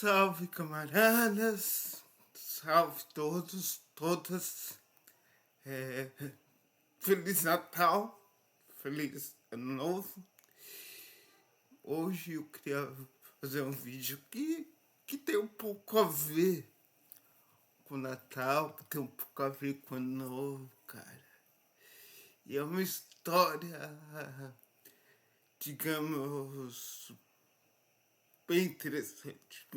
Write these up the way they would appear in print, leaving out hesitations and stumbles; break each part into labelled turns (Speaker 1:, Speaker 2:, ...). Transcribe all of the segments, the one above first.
Speaker 1: Salve, camaradas! Salve todos, todas! É, Feliz Natal! Feliz Ano Novo! Hoje eu queria fazer um vídeo que tem um pouco a ver com o Natal, que tem um pouco a ver com o Ano Novo, cara. E é uma história, digamos, bem interessante,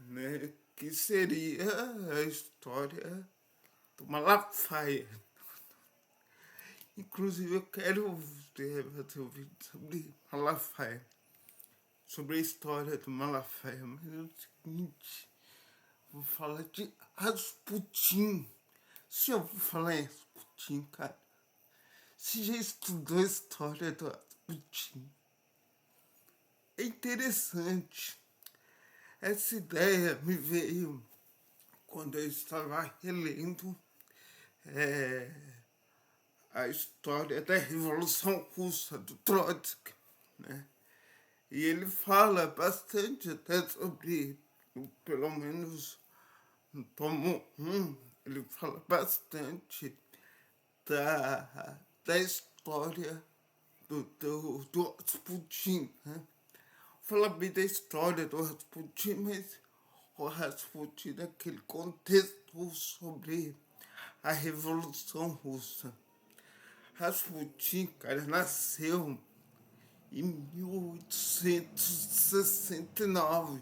Speaker 1: né? Que seria a história do Malafaia. Inclusive eu quero fazer um vídeo sobre Malafaia, sobre a história do Malafaia, mas é o seguinte, vou falar de Rasputin. Você já ouviu falar em Rasputin, cara? Você já estudou a história do Rasputin? É interessante. Essa ideia me veio quando eu estava relendo a história da Revolução Russa, do Trotsky, né? E ele fala bastante até sobre, pelo menos no tomo 1, ele fala bastante da história do Rasputin, né? Fala bem da história do Rasputin, mas o Rasputin naquele contexto sobre a Revolução Russa. Rasputin, cara, nasceu em 1869,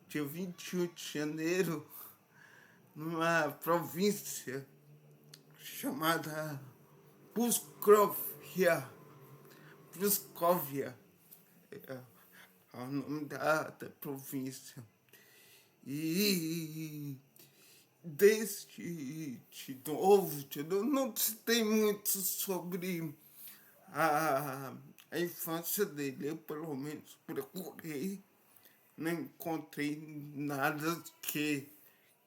Speaker 1: dia 21 de janeiro, numa província chamada Puscovia, é o nome da província. E desde novo, não se tem muito sobre a infância dele. Eu, pelo menos, procurei, não encontrei nada que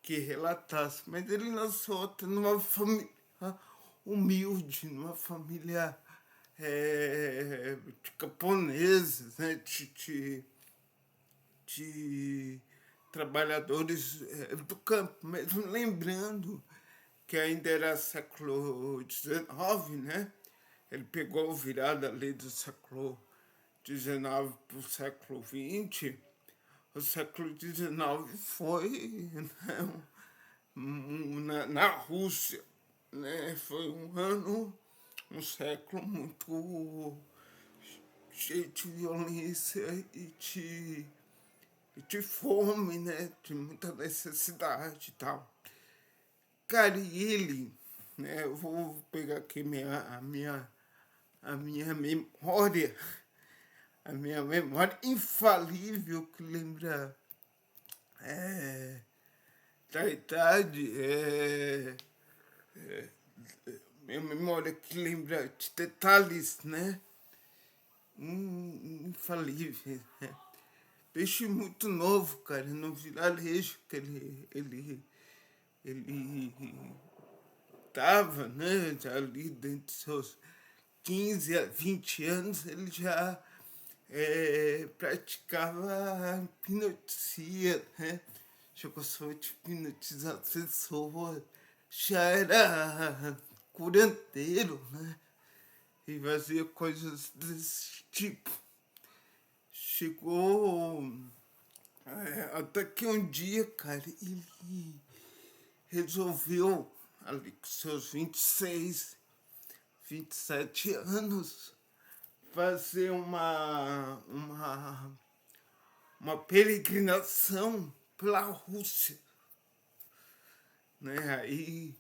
Speaker 1: relatasse. Mas ele nasceu até numa família humilde, numa família de camponeses, né? De trabalhadores do campo, mesmo lembrando que ainda era século XIX, né? Ele pegou a virada ali do século XIX para o século XX. O século XIX foi, né, na Rússia, né? Foi um século muito cheio de violência de fome, né? De muita necessidade e tal. Cara, e ele, né? Eu vou pegar aqui a minha memória infalível que lembra da idade, minha memória que lembra de detalhes, né? Infalíveis, né? Peixe muito novo, cara, no vilarejo que ele tava, né, já ali dentro dos seus 15 a 20 anos, ele já praticava hipnotia, né? Já gostou de hipnotizar pessoas, já era curandeiro, né? E fazia coisas desse tipo. Chegou até que um dia, cara, ele resolveu, ali com seus 27 anos, fazer uma peregrinação pela Rússia, né? Aí,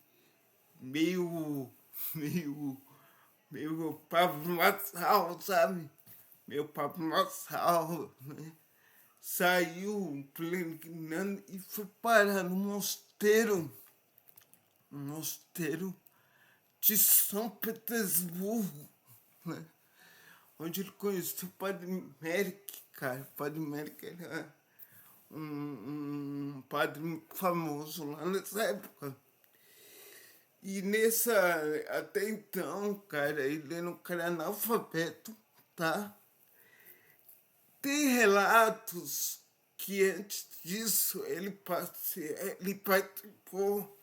Speaker 1: meio Pablo Marçal, sabe? Meu Pablo Marçal, né? Saiu peregrinando e foi parar no mosteiro de São Petersburgo, né? Onde ele conheceu o Padre Merck, cara. O Padre Merck era um padre muito famoso lá nessa época. E até então, cara, ele era um cara analfabeto, tá? Tem relatos que antes disso ele participou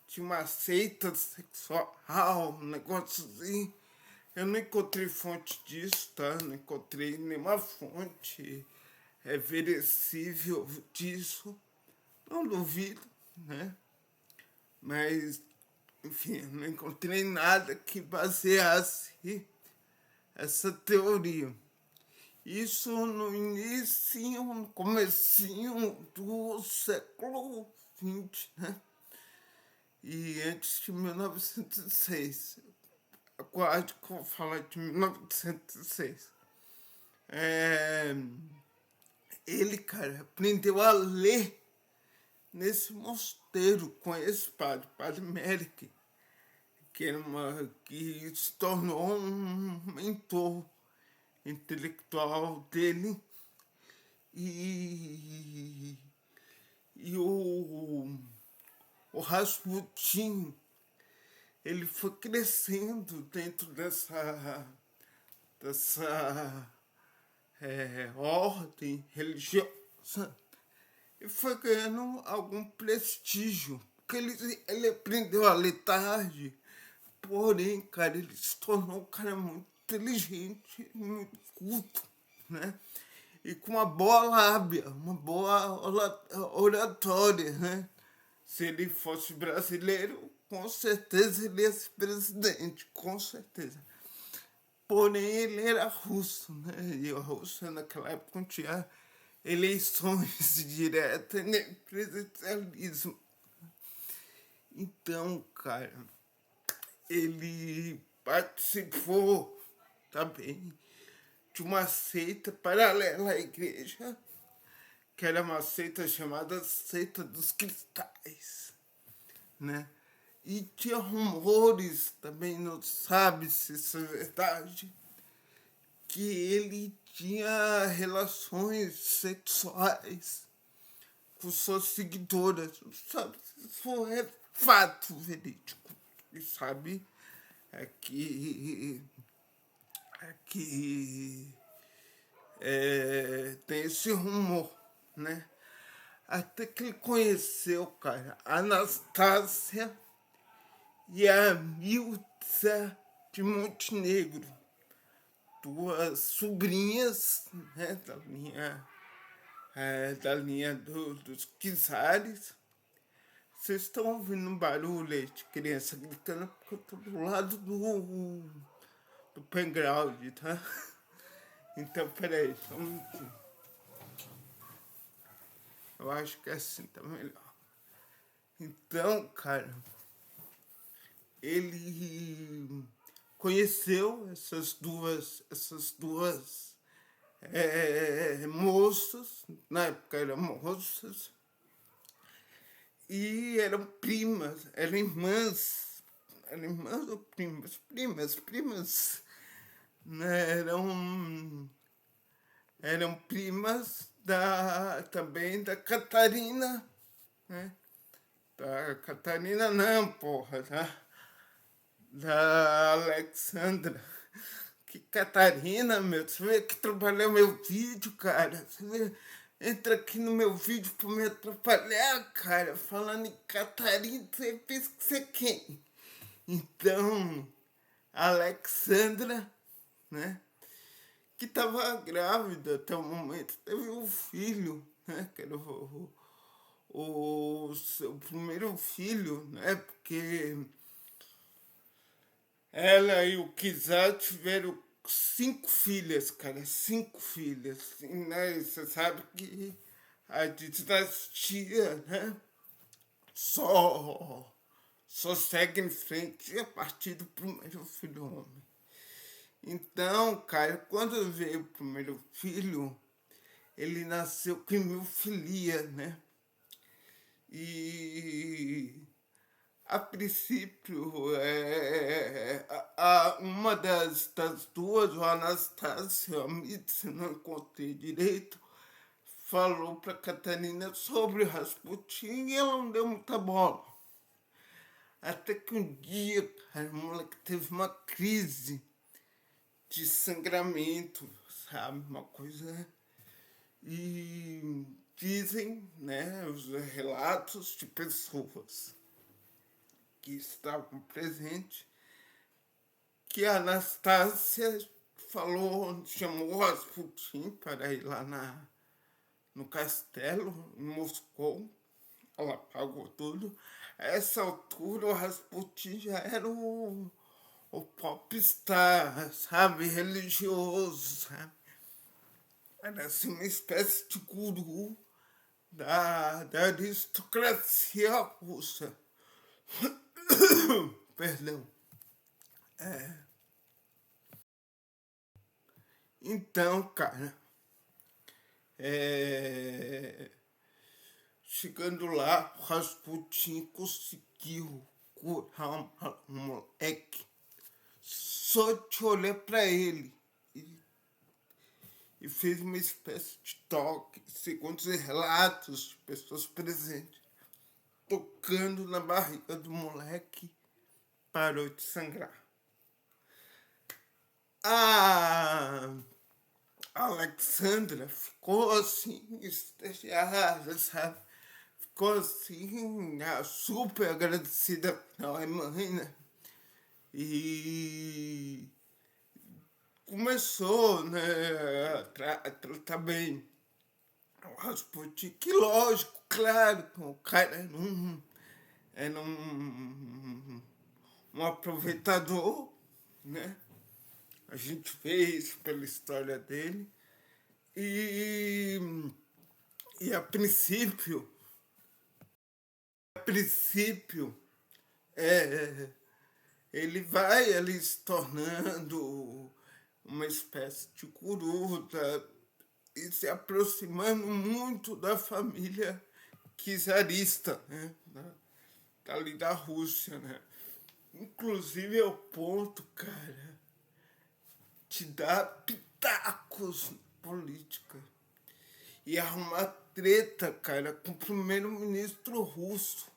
Speaker 1: de uma seita sexual, um negócio assim. Eu não encontrei fonte disso, tá? Não encontrei nenhuma fonte verossímil disso. Não duvido, né? Mas, enfim, não encontrei nada que baseasse essa teoria. Isso no início, no comecinho do século XX, né? E antes de 1906. Acho que eu vou falar de 1906. Ele, cara, aprendeu a ler nesse mosteiro com esse padre Merck, que se tornou um mentor intelectual dele. E o Rasputin, ele foi crescendo dentro dessa ordem religiosa e foi ganhando algum prestígio, porque ele aprendeu a ler tarde, porém, cara, ele se tornou um cara muito inteligente, muito culto, né? E com uma boa lábia, uma boa oratória, né? Se ele fosse brasileiro, com certeza ele ia ser presidente, com certeza. Porém, ele era russo, né? E a Rússia naquela época não tinha eleições diretas nem presidencialismo. Então, cara, ele participou também de uma seita paralela à igreja, que era uma seita chamada Seita dos Cristais, né? E tinha rumores, também não sabe se isso é verdade, que ele tinha relações sexuais com suas seguidoras. Não sabe se isso é fato verídico. E sabe que tem esse rumor, né? Até que ele conheceu, cara, a Anastácia e a Miltza de Montenegro, duas sobrinhas, né, da linha dos czares. Vocês estão ouvindo um barulho aí de criança gritando porque eu tô do lado do playground, tá? Então, peraí, só um minutinho. Eu acho que assim tá melhor. Então, cara, ele conheceu essas duas moças, na época eram moças, e eram primas, eram irmãs ou primas, né? Eram primas também da Catarina, né? Da Catarina não, porra, da Alexandra. Que Catarina, meu, você vê que atrapalhou meu vídeo, cara. Você vê, entra aqui no meu vídeo pra me atrapalhar, cara. Falando em Catarina, você pensa que você é quem? Então, a Alexandra, né? Que tava grávida até o momento, teve um filho, né? Que era o seu primeiro filho, né? Porque ela e o Kizar tiveram 5 filhas, cara, 5 filhas. E, né, você sabe que a dinastia, né, só segue em frente a partir do primeiro filho homem. Então, cara, quando veio o primeiro filho, ele nasceu com hemofilia, né? E a princípio, uma das duas, o Anastácio, a Mitzi, não encontrei direito, falou para Catarina sobre o Rasputin e ela não deu muita bola. Até que um dia, cara, o moleque teve uma crise de sangramento, sabe? Uma coisa E dizem, né, os relatos de pessoas que estavam presentes, que a Anastácia falou, chamou Rasputin para ir lá no castelo, em Moscou. Ela pagou tudo. A essa altura, o Rasputin já era o popstar, sabe? Religioso, sabe? Era assim uma espécie de guru da aristocracia russa. Perdão. Então, cara, chegando lá, o Rasputin conseguiu curar um moleque só de olhar para ele. E fez uma espécie de toque, segundo os relatos de pessoas presentes, tocando na barriga do moleque, parou de sangrar. A Alexandra ficou assim, extasiada, sabe? Ficou assim, super agradecida pela mãe, né? E começou, né, a tratar bem o Rasputin, que lógico, claro, que o cara era um aproveitador, né? A gente vê isso pela história dele. E, e a princípio, ele vai ali se tornando uma espécie de guru e se aproximando muito da família czarista, né? Ali da Rússia, né? Inclusive é o ponto, cara, de dar pitacos na política e arrumar treta, cara, com o primeiro-ministro russo,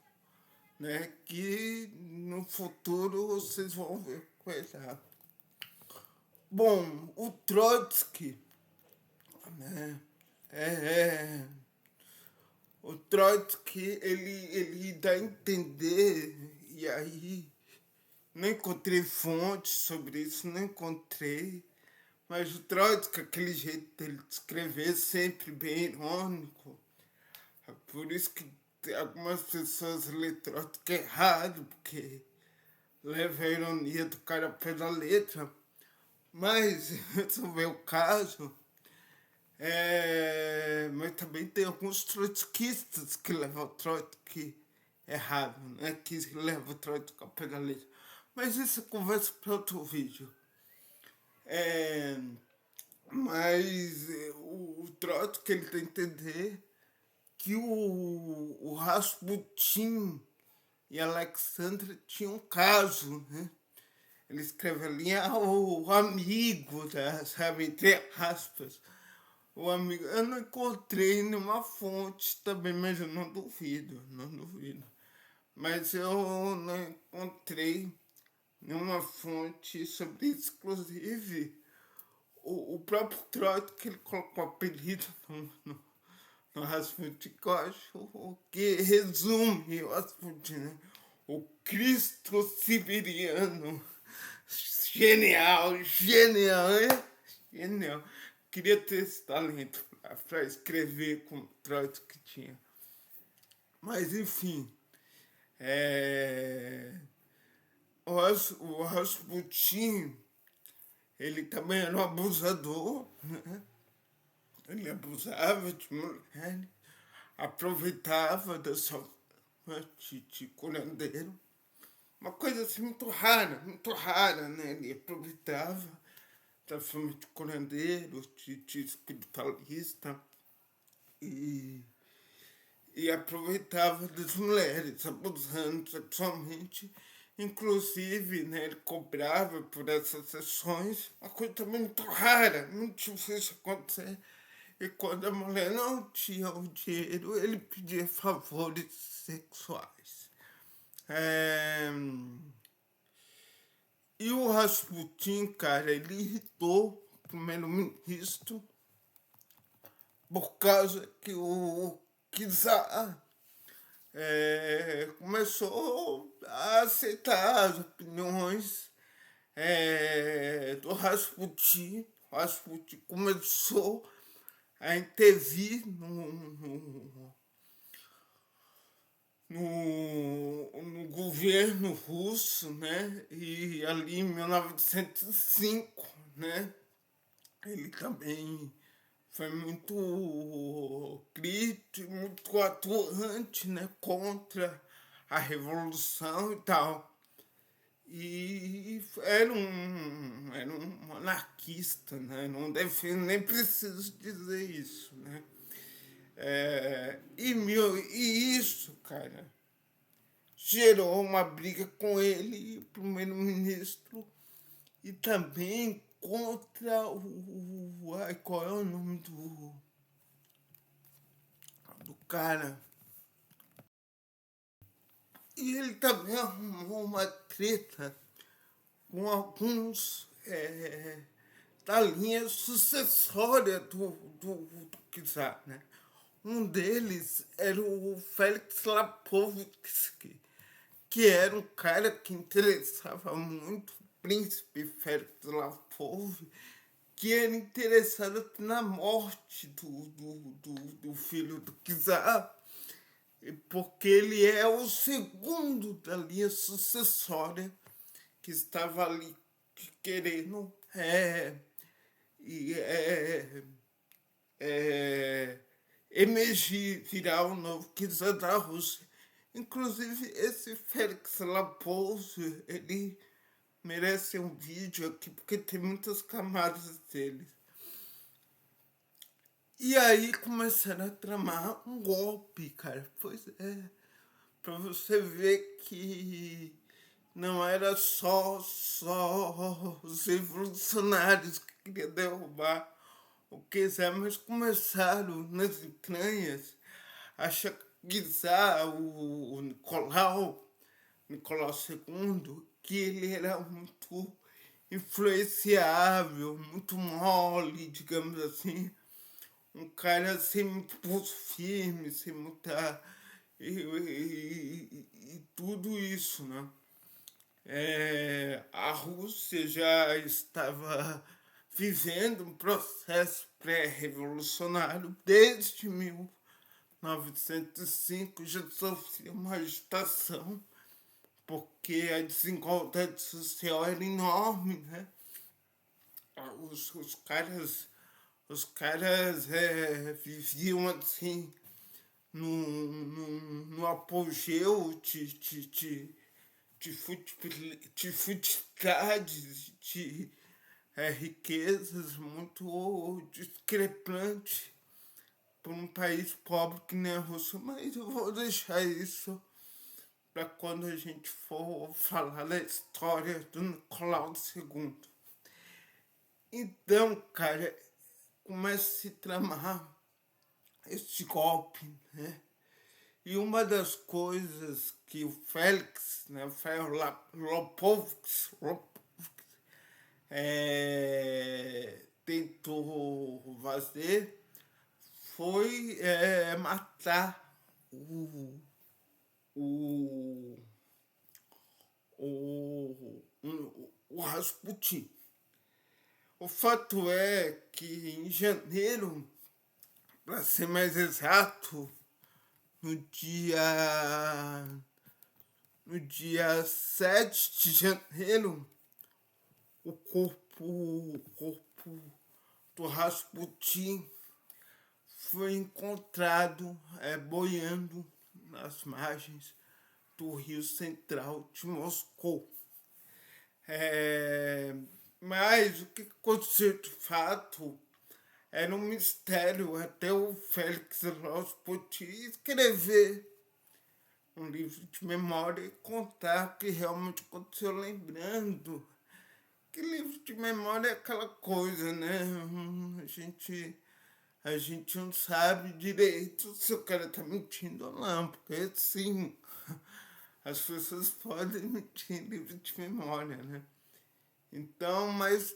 Speaker 1: né? Que no futuro vocês vão ver coisa. Bom, o Trotsky, né? O Trotsky, ele dá a entender, e aí não encontrei fontes sobre isso, não encontrei, mas o Trotsky, aquele jeito dele de escrever, sempre bem irônico. É por isso que algumas pessoas lêem Trotsky errado, porque leva a ironia do cara pela letra. Mas, resolver o caso, mas também tem alguns trotskistas que levam o Trotsky errado, né? Que levam o Trotsky a pegar letra. Mas isso é conversa para outro vídeo. Mas o Trotsky, ele tem que entender que o Rasputin e a Alexandra tinham um caso, né? Ele escreve ali, o amigo, né? Sabe, entre aspas. O amigo, eu não encontrei nenhuma fonte também, mas eu não duvido, não duvido. Mas eu não encontrei nenhuma fonte sobre isso. Inclusive, o próprio Trotsky, ele colocou apelido no Rasputin, que eu acho que resume o Rasputin, né? O Cristo siberiano. Genial, genial, genial. Queria ter esse talento para escrever com o Trotsky que tinha. Mas, enfim, o Rasputin, ele também era um abusador, né? Ele abusava de mulher, aproveitava da sua de curandeiro. Uma coisa assim muito rara, né? Ele aproveitava da fama de curandeiro, de espiritualista e aproveitava das mulheres, abusando sexualmente. Inclusive, né, ele cobrava por essas sessões, uma coisa muito rara, muito difícil acontecer. E quando a mulher não tinha o dinheiro, ele pedia favores sexuais. E o Rasputin, cara, ele irritou o primeiro-ministro por causa que o Kizar começou a aceitar as opiniões do Rasputin. O Rasputin começou a intervir no governo russo, né? E ali em 1905, né? Ele também foi muito crítico, muito atuante, né? Contra a revolução e tal. E era um monarquista, né? Não defendo, nem preciso dizer isso, né? E isso, cara, gerou uma briga com ele e o primeiro-ministro e também contra qual é o nome do cara? E ele também arrumou uma treta com alguns da linha sucessória do Czar, né? Um deles era o Félix Lapovsky, que era um cara que interessava muito, o príncipe Félix Lapovsky, que era interessado na morte do filho do Czar, porque ele é o segundo da linha sucessória que estava ali querendo emergir, virar o novo czar da Rússia. Inclusive, esse Félix Lapouche, ele merece um vídeo aqui, porque tem muitas camadas dele. E aí começaram a tramar um golpe, cara. Pois é, pra você ver que não era só os revolucionários que queriam derrubar o quiser, mas começaram nas entranhas a chacoalhar o Nicolau II, que ele era muito influenciável, muito mole, digamos assim, um cara sem muito pulso firme, sem muita. E tudo isso, né? A Rússia já estava vivendo um processo pré-revolucionário desde 1905, já sofria uma agitação, porque a desigualdade social era enorme, né? Os caras viviam assim no apogeu de futilidades, de riquezas muito discrepantes para um país pobre que nem a Rússia. Mas eu vou deixar isso para quando a gente for falar da história do Nicolau II. Então, cara, começa a se tramar esse golpe, né? E uma das coisas que o Félix, né, Lopovsky, tentou fazer foi matar o, o Rasputin. O fato é que em janeiro, para ser mais exato, no dia 7 de janeiro, o corpo do Rasputin foi encontrado boiando nas margens do Rio Central de Moscou. Mas o que aconteceu de fato era um mistério até o Félix Rasputin escrever um livro de memória e contar o que realmente aconteceu, lembrando que livro de memória é aquela coisa, né? A gente não sabe direito se o cara tá mentindo ou não, porque sim, as pessoas podem mentir em livro de memória, né? Então, mas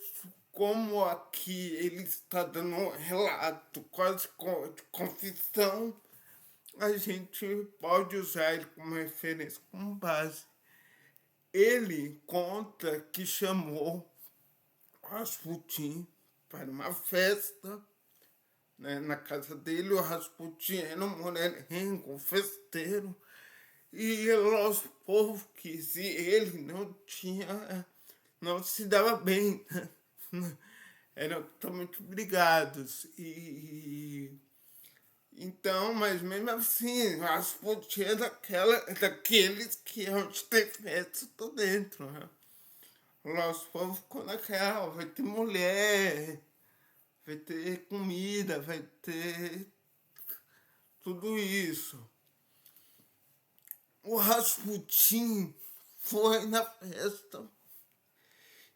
Speaker 1: como aqui ele está dando um relato quase de confissão, a gente pode usar ele como referência, como base. Ele conta que chamou Rasputin para uma festa, né, na casa dele. O Rasputin era um morengo, um festeiro, e aos poucos, e ele não se dava bem, né? Eram totalmente brigados. Então, mas mesmo assim, Rasputin é daqueles que onde tem festa, tô dentro, né? O nosso povo ficou naquela, vai ter mulher, vai ter comida, vai ter tudo isso. O Rasputin foi na festa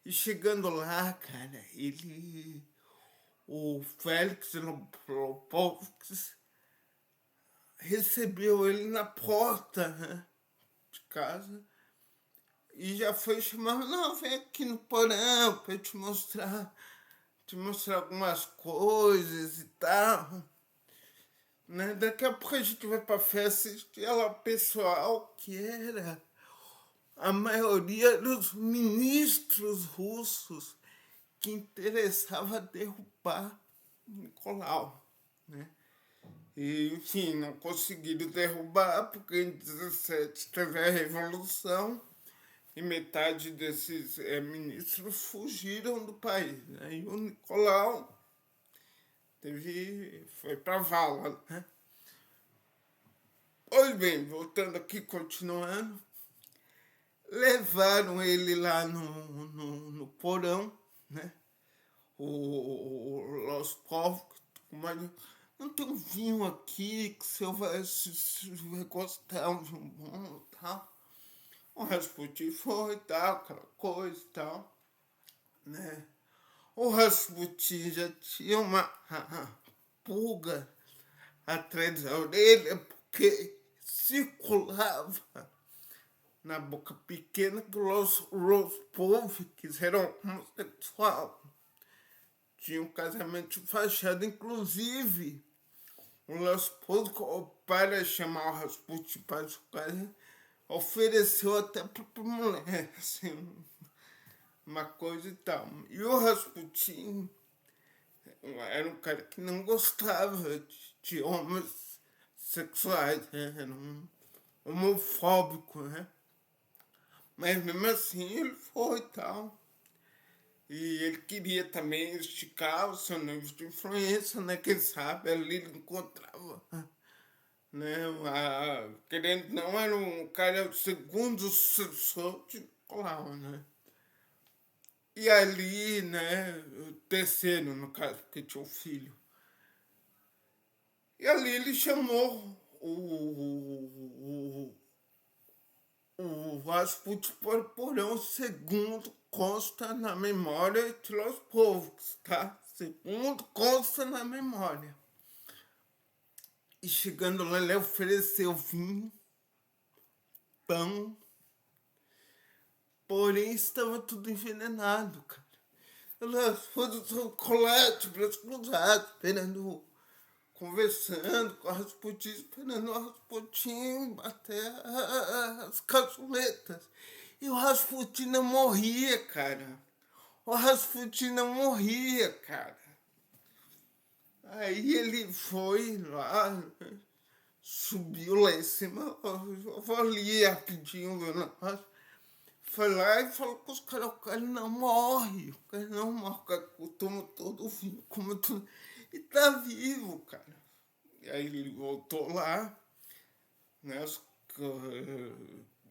Speaker 1: e chegando lá, cara, o Félix Lopovskis recebeu ele na porta, né, de casa e já foi chamando, não, vem aqui no porão para te mostrar algumas coisas e tal, né? Daqui a pouco a gente vai pra festa e ela pessoal que era a maioria dos ministros russos que interessava derrubar Nicolau, né? E, enfim, não conseguiram derrubar porque em 17 teve a Revolução e metade desses ministros fugiram do país, né? E o Nicolau foi pra vala, né? Pois bem, voltando aqui, continuando, levaram ele lá no porão, né? Los povos, mas não tem um vinho aqui que você vai gostar, um vinho bom e tal. O Rasputin foi e tal, aquela coisa e tal, né? O Rasputin já tinha uma pulga atrás da orelha porque circulava na boca pequena que os povos que eram homossexuais. Tinha um casamento fachado, inclusive o Los Povos, para chamar o Rasputin para sua casa, ofereceu até para mulher, assim, uma coisa e tal. E o Rasputin era um cara que não gostava de homens sexuais, né? Era um homofóbico, né? Mas mesmo assim ele foi e tal. E ele queria também esticar o seu nível de influência, né? Quem sabe ali ele encontrava, né? Querendo não, era um cara, o segundo sucessor de Nicolau, né? E ali, né, o terceiro, no caso, porque tinha um filho. E ali ele chamou o Rasputin por porão, segundo consta na memória de Los Povos, tá? Segundo consta na memória. E chegando lá, ele ofereceu vinho, pão, porém estava tudo envenenado, cara. Elas foram chocolate, braços cruzados, esperando, conversando com a Rasputin, esperando o Rasputin bater as caçuletas. E o Rasputin não morria, cara. O Rasputin não morria, cara. Aí ele foi lá, subiu lá em cima, eu vou ali rapidinho, foi lá e falou com os caras, o cara não morre, o cara não morre, o cara toma todo o vinho, como tudo, e tá vivo, cara. E aí ele voltou lá, né,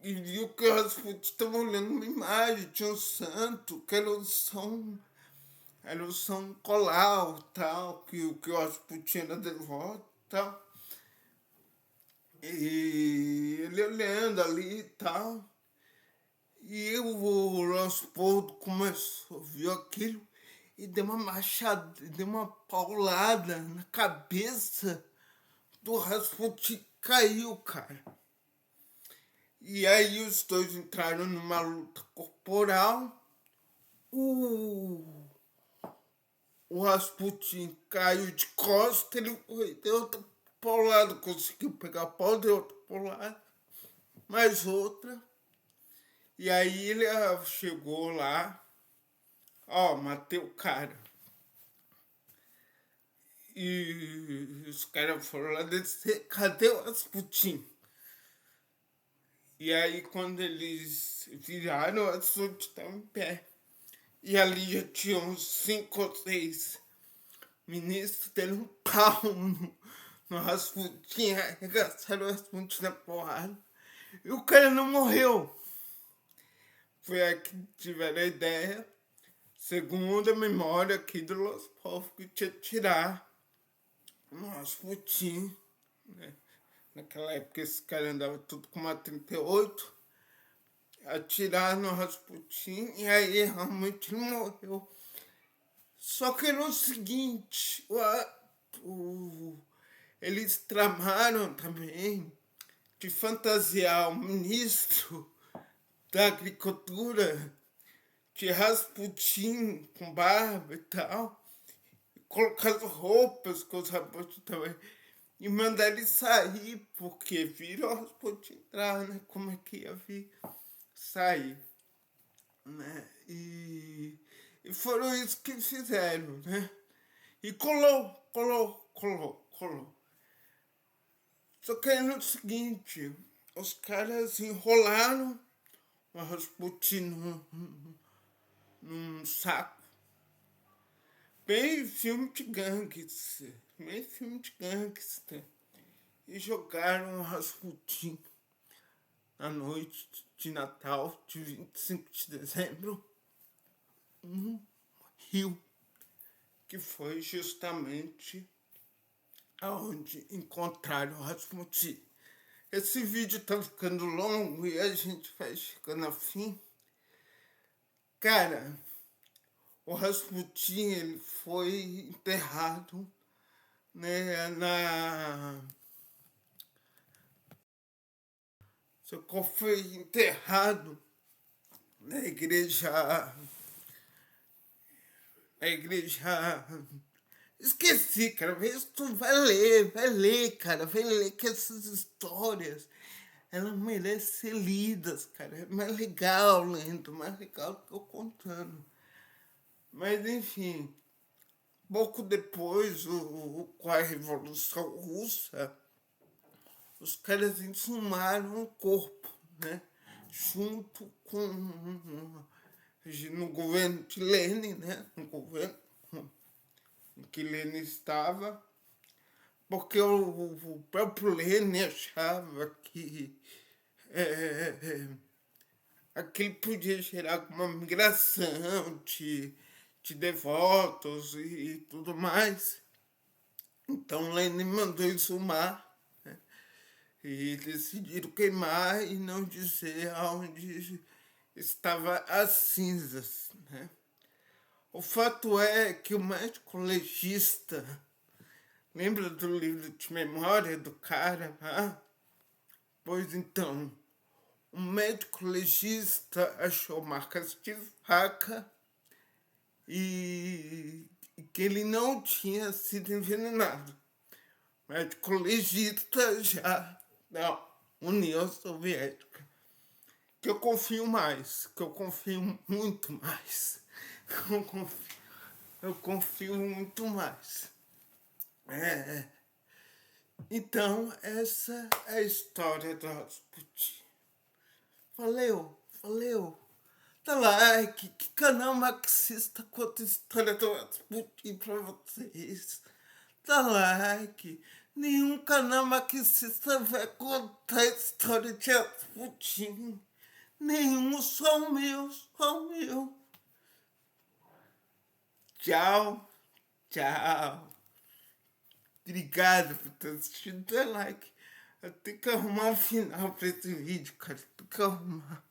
Speaker 1: e viu que o Rasputin estava olhando uma imagem, tinha um santo, que era o São Nicolau, tal, que o Rasputin era devoto, tal. E ele olhando ali e tal. E o Leopoldo começou, viu aquilo e deu uma machada, deu uma paulada na cabeça do Rasputin, caiu, cara. E aí os dois entraram numa luta corporal. O o Rasputin caiu de costas, ele foi, deu outra paulada, conseguiu pegar a pau, deu outra paulada, mais outra. E aí ele chegou lá, matei o cara. E os caras foram lá descer, cadê o Rasputin? E aí quando eles viraram, o Rasputin estava em pé. E ali já tinha uns 5 ou 6 ministros dando um pau no Rasputin, arregaçaram o Rasputin na porrada. E o cara não morreu. Foi aí que tiveram a ideia, segundo a memória aqui do Los Povos, que tinha que tirar o Rasputin, né? Naquela época esse cara andava tudo com uma 38, atirar no Rasputin e aí realmente ele morreu. Só que era o seguinte, eles tramaram também de fantasiar o ministro da Agricultura de Rasputin com barba e tal, e colocar as roupas com os Rasputin também, e mandar ele sair, porque viram o Rasputin entrar, né? Como é que ia vir sair, né? E foram isso que fizeram, né? E colou. Só que aí no seguinte, os caras enrolaram o Rasputin num saco. Bem filme de gangster. E jogaram o Rasputin na noite de Natal, de 25 de dezembro, no rio, que foi justamente aonde encontraram o Rasputin. Esse vídeo tá ficando longo e a gente vai chegando ao fim. Cara, o Rasputin, ele foi enterrado, né, seu corpo foi enterrado na igreja. Esqueci, cara. Vê se tu vai ler, cara. Vai ler que essas histórias, elas merecem ser lidas, cara. É mais legal lendo, mais legal do que eu contando. Mas enfim, pouco depois, com a Revolução Russa, os caras exumaram o corpo, né? Junto com no governo de Lenin, né? No governo em que Lenin estava, porque o próprio Lenin achava que aquilo podia gerar uma migração de devotos e tudo mais. Então Lenin mandou exumar, né? E decidiram queimar e não dizer aonde estava as cinzas, né? O fato é que o médico legista, lembra do livro de memória do cara? Pois então, o médico legista achou marcas de faca e que ele não tinha sido envenenado. O médico legista já da União Soviética. Que eu confio mais, que eu confio muito mais. Eu confio muito mais. Então, essa é a história do Rasputin. Valeu. Dá like, que canal marxista conta a história do Rasputin pra vocês. Dá like. Nenhum canal marxista vai contar a história de Rasputin. Nenhum, só o meu. Tchau. Obrigado por ter assistido. Dá like. Eu tenho que arrumar um final pra esse vídeo, cara. Tenho que arrumar.